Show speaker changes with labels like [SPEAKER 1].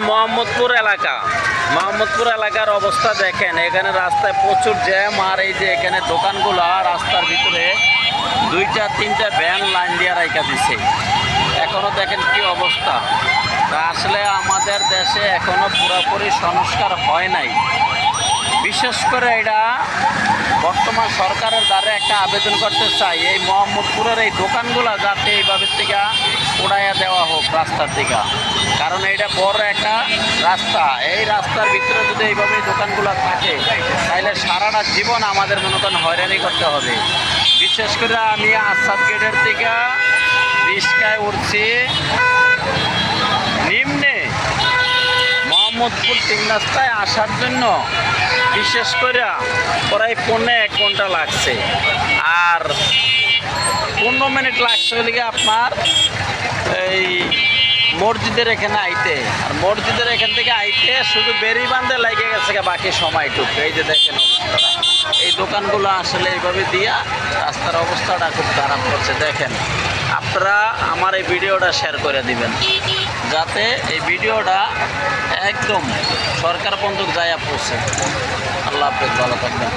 [SPEAKER 1] মোহাম্মদপুর এলাকা। মোহাম্মদপুর এলাকার অবস্থা দেখেন, এখানে রাস্তায় প্রচুর জ্যাম। আর এই যে এখানে দোকানগুলো রাস্তার ভিতরে দুইটা তিনটা ভ্যান লাইন দিয়ে রাইখা দিছে। এখনও দেখেন কি অবস্থা। তা আসলে আমাদের দেশে এখনও পুরোপুরি সংস্কার হয় নাই। বিশেষ করে এটা বর্তমান সরকারের দ্বারা একটা আবেদন করতে চাই, এই মোহাম্মদপুরের এই দোকানগুলো যাতে এইভাবে থেকে উড়াইয়া দেওয়া হোক রাস্তার থেকে। কারণ এটা বড় একটা রাস্তা, এই রাস্তার ভিতরে যদি এইভাবে দোকানগুলো থাকে তাহলে সারাটা জীবন আমাদের মনে করেন হয়রানি করতে হবে। বিশেষ করে আমি আসাদ গেটের থেকে রিস্কায় উঠছি নিম্নে মোহাম্মদপুর 3 রাস্তায় আসার জন্য বিশেষ করে প্রায় 1 ঘন্টা লাগছে। আর 15 মিনিট লাগছে হলে আপনার এই মসজিদের এখানে আইতে। আর মসজিদের এখান থেকে আইতে শুধু বেরি বান্ধে লেগে গেছে বাকি সময়টুকু। এই যে দেখেন অবস্থাটা, এই দোকানগুলো আসলে এইভাবে দিয়া রাস্তার অবস্থাটা খুব খারাপ করছে। দেখেন, আপনারা আমার এই ভিডিওটা শেয়ার করে দিবেন যাতে এই ভিডিওটা একদম সরকার পর্যন্ত যায় পৌঁছে। আল্লাহ হাফেজ, ভালো থাকবেন।